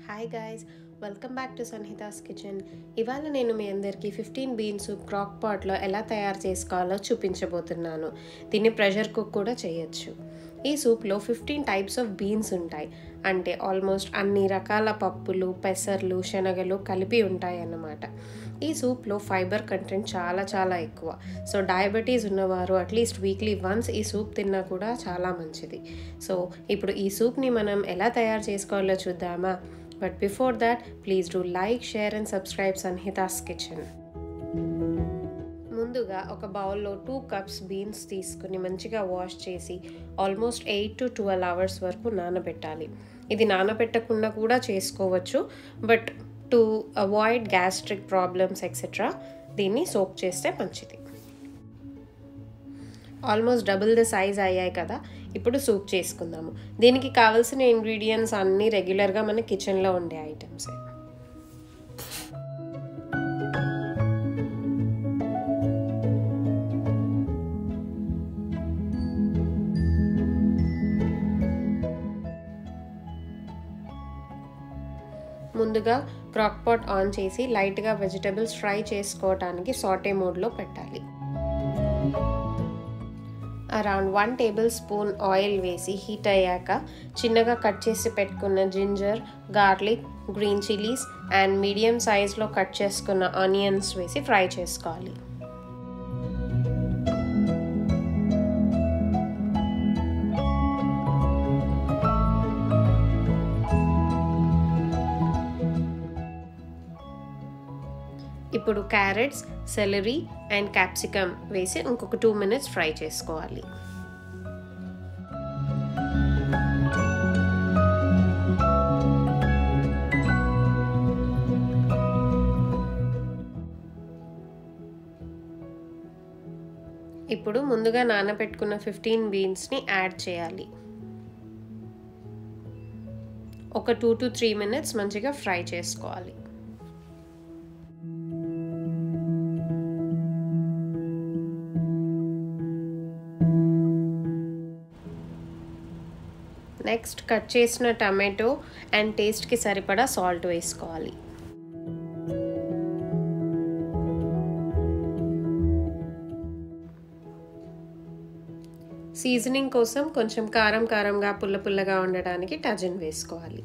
Hi guys, welcome back to Sanhita's kitchen. ఇవాళ నేను మీ అందరికీ 15 బీన్ సూప్ క్రాక్ పాట్లో ఎలా తయారు చేసుకోవాలో చూపించబోతున్నాను. దీన్ని ప్రెషర్ కుక్ కూడా చేయొచ్చు. ఈ సూప్లో 15 టైప్స్ ఆఫ్ బీన్స్ ఉంటాయి. అంటే ఆల్మోస్ట్ అన్ని రకాల పప్పులు, పెసర్లు, శనగలు కలిపి ఉంటాయి అన్నమాట. ఈ సూప్లో ఫైబర్ కంటెంట్ చాలా ఎక్కువ. సో డయాబెటీస్ ఉన్నవారు అట్లీస్ట్ వీక్లీ వన్స్ ఈ సూప్ తిన్నా కూడా చాలా మంచిది. సో ఇప్పుడు ఈ సూప్ని మనం ఎలా తయారు చేసుకోవాలో చూద్దామా? But before that please do like, share and subscribe Sanhita's kitchen. ముందుగా ఒక బౌల్లో 2 cups బీన్స్ తీసుకుని మంచిగా వాష్ చేసి ఆల్మోస్ట్ 8 to 12 hours వరకు నానబెట్టాలి. ఇది నానబెట్టకుండా కూడా చేసుకోవచ్చు, but to avoid gastric problems etcetera దీన్ని సోక్ చేస్తే మంచిది. ఆల్మోస్ట్ డబుల్ ద సైజ్ అయ్యాయి కదా, ఇప్పుడు సూప్ చేసుకుందాము. దీనికి కావాల్సిన ఇంగ్రీడియంట్స్ అన్నీ రెగ్యులర్గా మన కిచెన్లో ఉండే ఐటమ్సే. ముందుగా క్రాక్ పాట్ ఆన్ చేసి లైట్గా వెజిటబుల్స్ ఫ్రై చేసుకోవడానికి సాటే మోడ్లో పెట్టాలి. అరౌండ్ 1 tablespoon ఆయిల్ వేసి హీట్ అయ్యాక చిన్నగా కట్ చేసి పెట్టుకున్న ginger, garlic, green chillies and medium సైజ్లో కట్ చేసుకున్న ఆనియన్స్ వేసి ఫ్రై చేసుకోవాలి. ఇప్పుడు క్యారెట్స్, సెలరీ అండ్ క్యాప్సికమ్ వేసి ఇంకొక 2 minutes ఫ్రై చేసుకోవాలి. ఇప్పుడు ముందుగా నానబెట్టుకున్న 15 బీన్స్ని యాడ్ చేయాలి. ఒక 2 to 3 minutes మంచిగా ఫ్రై చేసుకోవాలి. నెక్స్ట్ కట్ చేసిన టమాటో అండ్ టేస్ట్కి సరిపడా సాల్ట్ వేసుకోవాలి. సీజనింగ్ కోసం కొంచెం కారంగా పుల్లగా ఉండడానికి టజిన్ వేసుకోవాలి.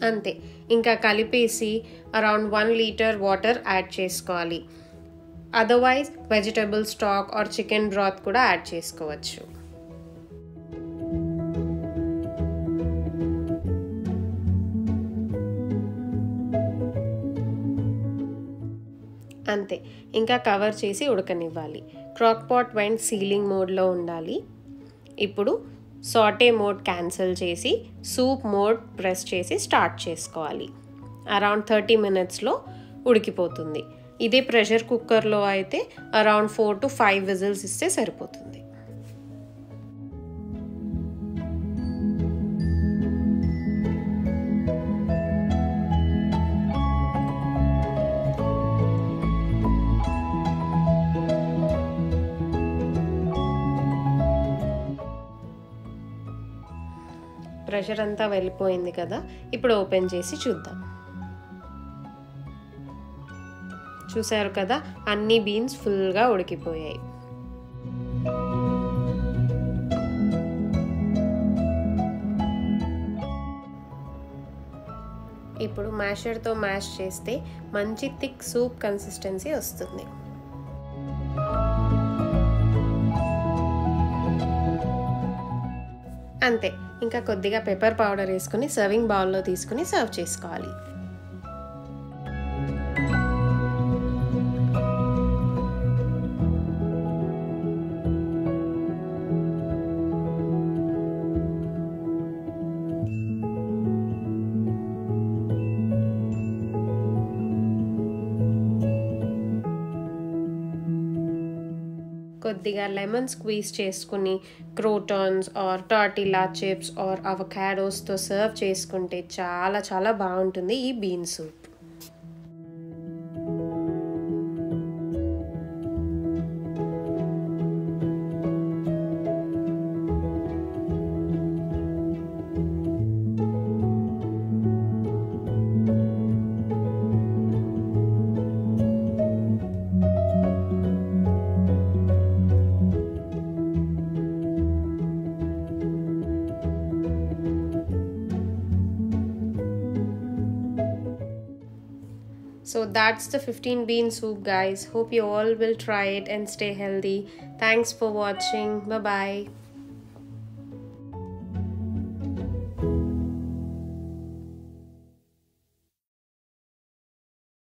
అంతే, ఇంకా కలిపేసి అరౌండ్ 1 liter వాటర్ యాడ్ చేసుకోవాలి. Otherwise vegetable stock or chicken broth కూడా యాడ్ చేసుకోవచ్చు. అంతే, ఇంకా కవర్ చేసి ఉడకనివ్వాలి. క్రాక్ పాట్ వెంట్ సీలింగ్ మోడ్లో ఉండాలి. ఇప్పుడు సాటే మోడ్ క్యాన్సిల్ చేసి సూప్ మోడ్ ప్రెస్ చేసి స్టార్ట్ చేసుకోవాలి. అరౌండ్ 30 minutesలో ఉడికిపోతుంది. ఇదే ప్రెషర్ కుక్కర్లో అయితే అరౌండ్ 4 to 5 whistles ఇస్తే సరిపోతుంది. ప్రెషర్ అంతా వెళ్ళిపోయింది కదా, ఇప్పుడు ఓపెన్ చేసి చూద్దాం. చూసారు కదా, అన్ని బీన్స్ ఫుల్గా ఉడికిపోయాయి. ఇప్పుడు మ్యాషర్తో మ్యాష్ చేస్తే మంచి థిక్ సూప్ కన్సిస్టెన్సీ వస్తుంది. అంతే, ఇంకా కొద్దిగా పెప్పర్ పౌడర్ వేసుకుని సర్వింగ్ బౌల్లో తీసుకుని సర్వ్ చేసుకోవాలి. కొద్దిగా లెమన్ స్క్వీజ్ చేసుకుని croutons or tortilla chips or అవకాడోస్తో సర్వ్ చేసుకుంటే చాలా బాగుంటుంది ఈ bean soup. So that's the 15 bean soup, guys. Hope you all will try it and stay healthy. Thanks for watching. Bye bye.